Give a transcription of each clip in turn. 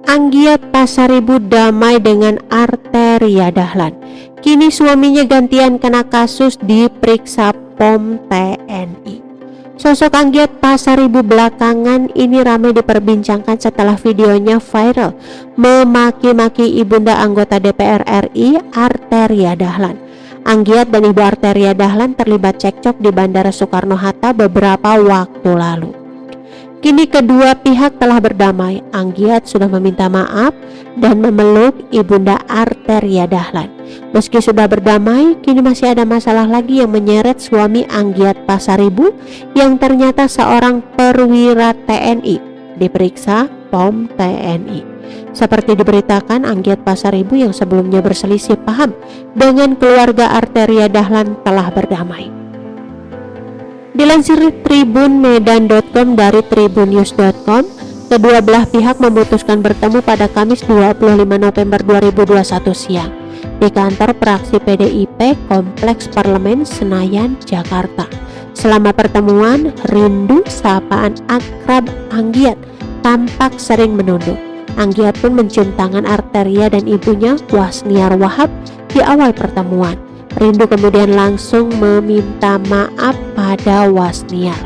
Anggiat Pasaribu damai dengan Arteria Dahlan. Kini suaminya gantian kena kasus diperiksa POM TNI. Sosok Anggiat Pasaribu belakangan ini ramai diperbincangkan setelah videonya viral memaki-maki ibunda anggota DPR RI Arteria Dahlan. Anggiat dan Ibu Arteria Dahlan terlibat cekcok di Bandara Soekarno-Hatta beberapa waktu lalu. Kini kedua pihak telah berdamai. Anggiat sudah meminta maaf dan memeluk ibunda Arteria Dahlan. Meski sudah berdamai, kini masih ada masalah lagi yang menyeret suami Anggiat Pasaribu yang ternyata seorang perwira TNI diperiksa POM TNI. Seperti diberitakan, Anggiat Pasaribu yang sebelumnya berselisih paham dengan keluarga Arteria Dahlan telah berdamai. Dilansir tribunmedan.com dari tribunnews.com, kedua belah pihak memutuskan bertemu pada Kamis 25 November 2021 siang di kantor praksi PDIP Kompleks Parlemen Senayan, Jakarta. Selama pertemuan, rindu sapaan akrab Anggiat tampak sering menunduk. Anggiat pun mencium tangan Arteria dan ibunya Wasniar Wahab di awal pertemuan. Rindu kemudian langsung meminta maaf pada Wasniar.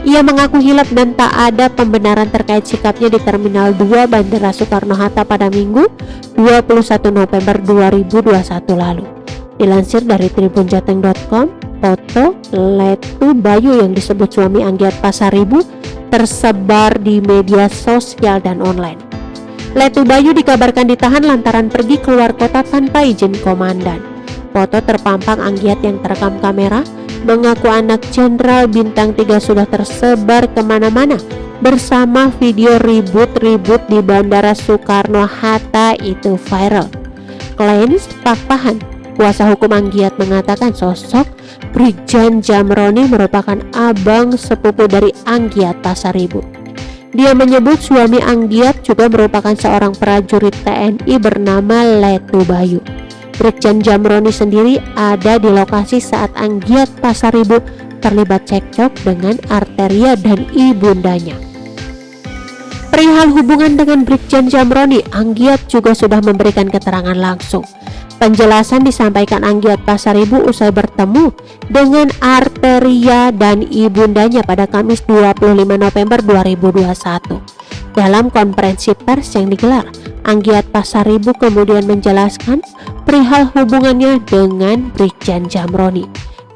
Ia mengaku hilaf dan tak ada pembenaran terkait sikapnya di Terminal 2 Bandara Soekarno-Hatta pada Minggu 21 November 2021 lalu. Dilansir dari tribunjateng.com, foto Letu Bayu yang disebut suami Anggiat Pasaribu tersebar di media sosial dan online. Letu Bayu dikabarkan ditahan lantaran pergi keluar kota tanpa izin komandan. Foto terpampang Anggiat yang terekam kamera mengaku anak Jenderal Bintang 3 sudah tersebar kemana-mana bersama video ribut-ribut di Bandara Soekarno-Hatta itu viral. Klaim Pakpahan, kuasa hukum Anggiat mengatakan sosok Brigjen Jamroni merupakan abang sepupu dari Anggiat Pasaribu. Dia menyebut suami Anggiat juga merupakan seorang prajurit TNI bernama Letu Bayu. Brigjen Jamroni sendiri ada di lokasi saat Anggiat Pasaribu terlibat cekcok dengan Arteria dan ibundanya. Perihal hubungan dengan Brigjen Jamroni, Anggiat juga sudah memberikan keterangan langsung. Penjelasan disampaikan Anggiat Pasaribu usai bertemu dengan Arteria dan ibundanya pada Kamis 25 November 2021. Dalam konferensi pers yang digelar, Anggiat Pasaribu kemudian menjelaskan perihal hubungannya dengan Brigjen Jamroni.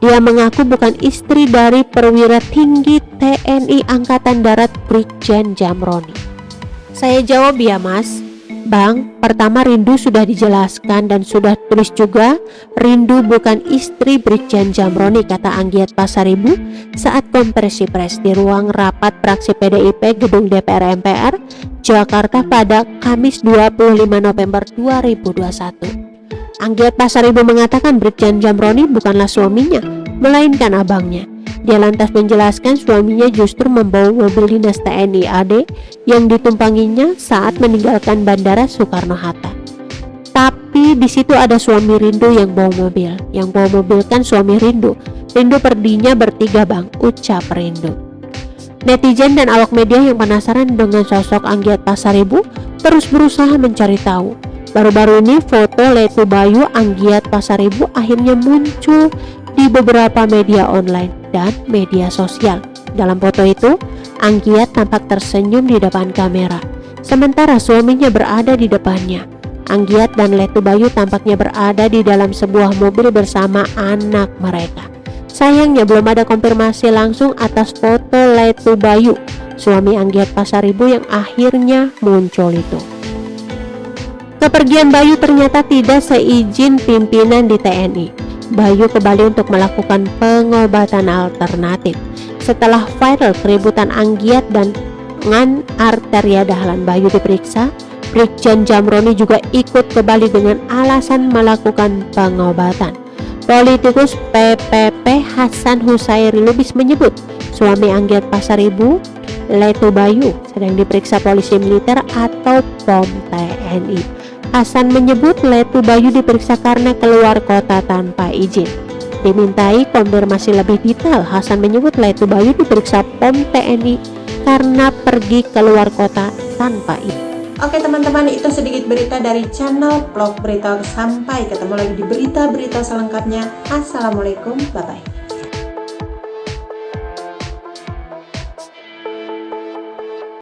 Dia mengaku bukan istri dari perwira tinggi TNI Angkatan Darat Brigjen Jamroni. Saya jawab, ya Mas. Bang, pertama Rindu sudah dijelaskan dan sudah tulis juga, Rindu bukan istri Brigjen Jamroni, kata Anggiat Pasaribu saat konferensi pers di ruang rapat praksi PDIP Gedung DPR MPR, Jakarta pada Kamis 25 November 2021. Anggiat Pasaribu mengatakan Brigjen Jamroni bukanlah suaminya, melainkan abangnya. Dia lantas menjelaskan suaminya justru membawa mobil dinas TNI AD yang ditumpanginya saat meninggalkan Bandara Soekarno-Hatta. Tapi di situ ada suami Rindu yang bawa mobil. Yang bawa mobil kan suami Rindu. Rindu perginya bertiga bang, ucap Rindu. Netizen dan awak media yang penasaran dengan sosok Anggiat Pasaribu terus berusaha mencari tahu. Baru-baru ini foto Letu Bayu Anggiat Pasaribu akhirnya muncul di beberapa media online dan media sosial. Dalam foto itu, Anggiat tampak tersenyum di depan kamera, sementara suaminya berada di depannya. Anggiat dan Letu Bayu tampaknya berada di dalam sebuah mobil bersama anak mereka. Sayangnya belum ada konfirmasi langsung atas foto Letu Bayu, suami Anggiat Pasaribu yang akhirnya muncul itu. Kepergian Bayu ternyata tidak seizin pimpinan di TNI. Bayu kembali untuk melakukan pengobatan alternatif. Setelah viral keributan Anggiat dan Arteria Dahlan, Bayu diperiksa. Brigjen Jamroni juga ikut kembali dengan alasan melakukan pengobatan. Politikus PPP Hasan Husairi Lubis menyebut suami Anggiat Pasaribu, Letu Bayu, sedang diperiksa polisi militer atau POM TNI. Hasan menyebut Letu Bayu diperiksa karena keluar kota tanpa izin. Dimintai konfirmasi lebih detail, Hasan menyebut Letu Bayu diperiksa POM TNI karena pergi keluar kota tanpa izin. Oke teman-teman, itu sedikit berita dari channel Vlog Berita. Sampai ketemu lagi di berita-berita selengkapnya. Assalamualaikum, bye-bye.